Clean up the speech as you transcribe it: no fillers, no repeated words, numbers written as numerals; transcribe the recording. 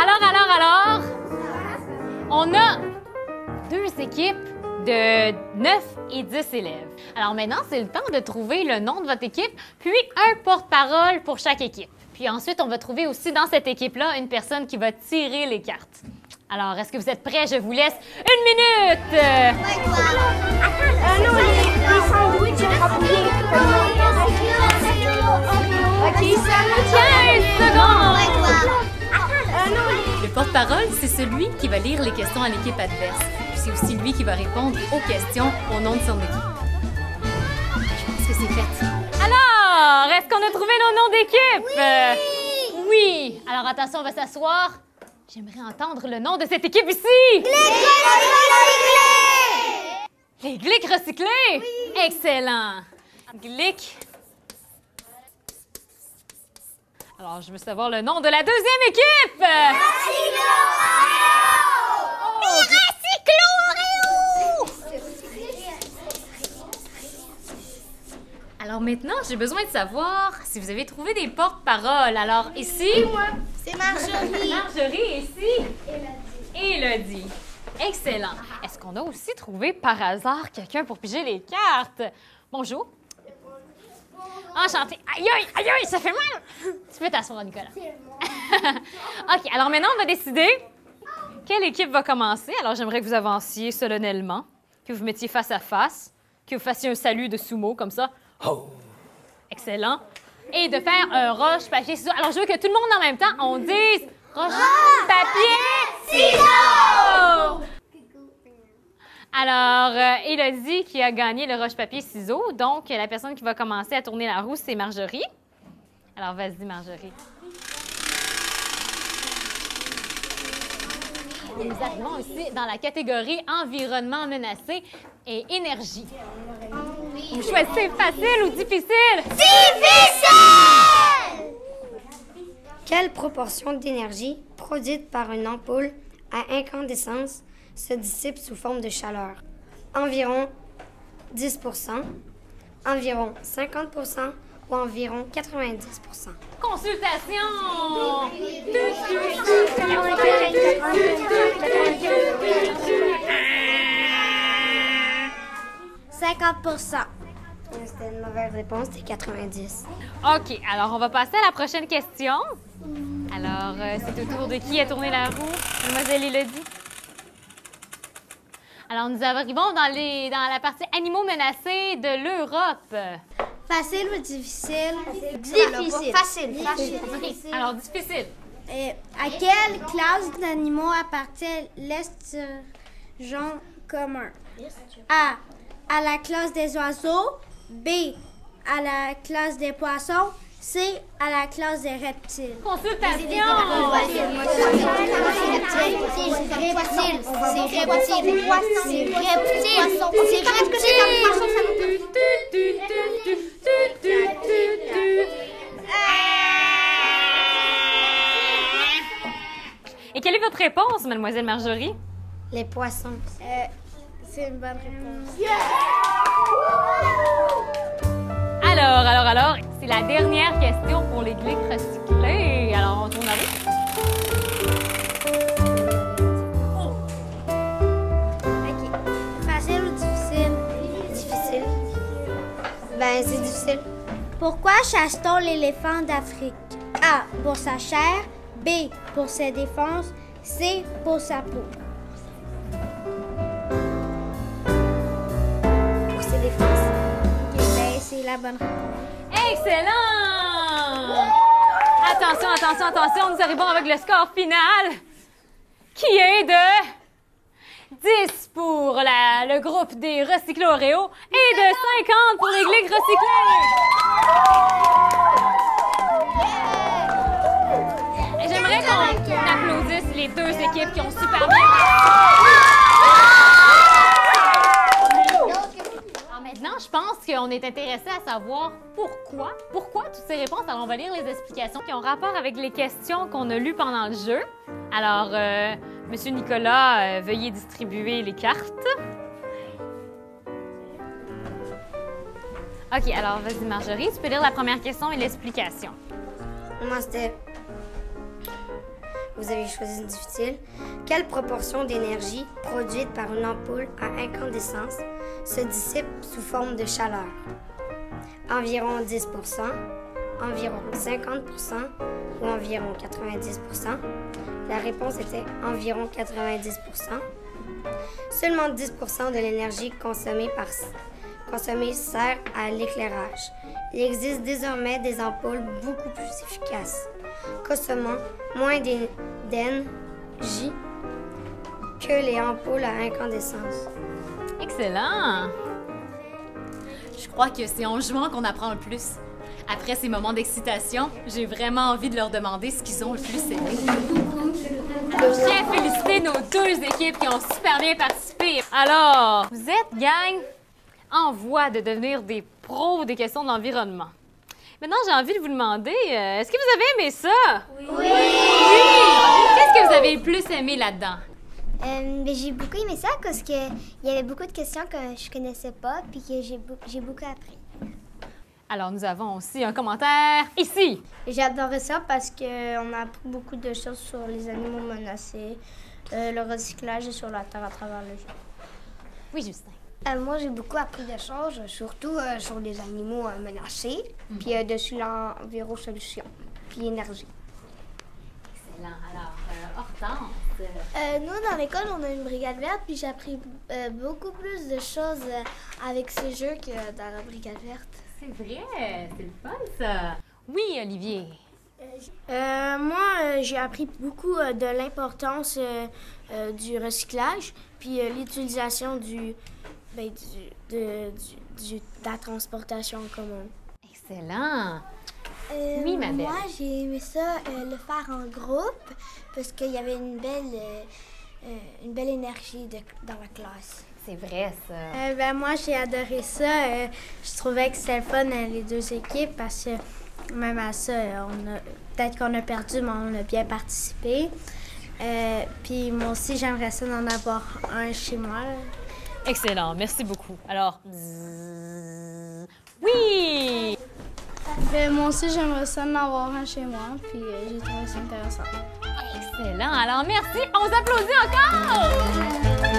Alors, on a 2 équipes de 9 et 10 élèves. Alors maintenant, c'est le temps de trouver le nom de votre équipe, puis un porte-parole pour chaque équipe. Puis ensuite, on va trouver aussi dans cette équipe-là une personne qui va tirer les cartes. Alors, est-ce que vous êtes prêts? Je vous laisse 1 minute! Non, les sandwichs remplis. OK, 15 secondes! Le porte-parole, c'est celui qui va lire les questions à l'équipe adverse. Puis c'est aussi lui qui va répondre aux questions au nom de son équipe. Je pense que c'est fait. Alors, est-ce qu'on a trouvé nos noms d'équipe? Oui! Alors attention, on va s'asseoir. J'aimerais entendre le nom de cette équipe ici! Les Glick recyclés! Oui. Excellent! Glick. Alors, je veux savoir le nom de la deuxième équipe! Alors maintenant, j'ai besoin de savoir si vous avez trouvé des porte-paroles. Alors ici... C'est Marjorie. Marjorie ici. Élodie. Excellent. Est-ce qu'on a aussi trouvé par hasard quelqu'un pour piger les cartes? Bonjour. Enchantée. Aïe, aïe, aïe, aïe, ça fait mal. Tu peux t'asseoir, Nicolas. OK, alors maintenant, on va décider quelle équipe va commencer. Alors, j'aimerais que vous avanciez solennellement, que vous mettiez face à face, que vous fassiez un salut de sumo, comme ça. Oh. Excellent. Et de faire un roche, papier, ciseaux. Alors, je veux que tout le monde en même temps, on dise roche, papier, ciseaux! Alors, Élodie qui a gagné le roche, papier, ciseaux. Donc, la personne qui va commencer à tourner la roue, c'est Marjorie. Alors, vas-y, Marjorie. Et nous arrivons aussi dans la catégorie environnement menacé et énergie. Vous choisissez facile ou difficile? Difficile! Quelle proportion d'énergie produite par une ampoule à incandescence se dissipe sous forme de chaleur? Environ 10 environ 50 ou environ 90 Consultation! 50 C'était une mauvaise réponse, c'était 90. OK, alors on va passer à la prochaine question. Alors, c'est au tour de qui a tourné la roue? Mademoiselle Élodie. Alors, nous arrivons dans la partie animaux menacés de l'Europe. Facile ou difficile? Difficile. Facile. OK, alors difficile. À quelle classe d'animaux appartient l'esturgeon commun? A. À la classe des oiseaux. B. À la classe des poissons. C. À la classe des reptiles. Consultation! Et quelle est votre réponse, mademoiselle Marjorie? Les poissons. C'est une bonne réponse. Alors, c'est la dernière question pour les Glick recyclés. Alors, on tourne la roue. OK. Facile ou difficile? Difficile. Ben, c'est difficile. Pourquoi chasse-t-on l'éléphant d'Afrique? A. Pour sa chair. B. Pour ses défenses. C. Pour sa peau. Pour ses défenses. OK, ben, c'est la bonne réponse. Excellent! Attention, nous arrivons avec le score final qui est de 10 pour le groupe des recyclos Oreo et de 50 pour les Glick recyclés. Et j'aimerais qu'on applaudisse les 2 équipes qui ont super bien. Maintenant, je pense qu'on est intéressé à savoir pourquoi toutes ces réponses. Alors, on va lire les explications qui ont rapport avec les questions qu'on a lues pendant le jeu. Alors, Monsieur Nicolas, veuillez distribuer les cartes. OK, alors vas-y Marjorie, tu peux lire la première question et l'explication. Moi, c'était... Vous avez choisi difficile. Quelle proportion d'énergie produite par une ampoule à incandescence se dissipe sous forme de chaleur? Environ 10 environ 50 ou environ 90 La réponse était environ 90 Seulement 10 de l'énergie consommée sert à l'éclairage. Il existe désormais des ampoules beaucoup plus efficaces, consommant moins d'énergie que les ampoules à incandescence. Excellent! Je crois que c'est en jouant qu'on apprend le plus. Après ces moments d'excitation, j'ai vraiment envie de leur demander ce qu'ils ont le plus aimé. Je tiens à féliciter nos deux équipes qui ont super bien participé. Alors, vous êtes, gang, en voie de devenir des pros des questions de l'environnement. Maintenant, j'ai envie de vous demander, est-ce que vous avez aimé ça? Oui! Qu'est-ce que vous avez le plus aimé là-dedans? J'ai beaucoup aimé ça parce qu'il y avait beaucoup de questions que je connaissais pas puis que j'ai beaucoup appris. Alors, nous avons aussi un commentaire ici. J'ai adoré ça parce qu'on a appris beaucoup de choses sur les animaux menacés, le recyclage et sur la terre à travers le jeu. Oui, Justin. Moi, j'ai beaucoup appris de choses, surtout sur les animaux menacés, puis dessus l'environ-solution, puis énergie. Excellent. Alors, Hortense. Nous, dans l'école, on a une brigade verte, puis j'ai appris beaucoup plus de choses avec ces jeux que dans la brigade verte. C'est vrai, c'est le fun, ça. Oui, Olivier. Moi, j'ai appris beaucoup de l'importance du recyclage, puis l'utilisation de la transportation en commun. Excellent. Oui, ma belle. Moi, j'ai aimé ça, le faire en groupe, parce qu'il y avait une belle énergie dans la classe. C'est vrai, ça. Moi, j'ai adoré ça. Je trouvais que c'était le fun, les deux équipes, parce que même à ça, peut-être qu'on a perdu, mais on a bien participé. Puis moi aussi, j'aimerais ça d'en avoir un chez moi. Excellent, merci beaucoup. Alors, oui! Moi aussi, j'aimerais ça d'en avoir un chez moi, puis j'ai trouvé ça intéressant. Excellent, alors merci. On s'applaudit encore!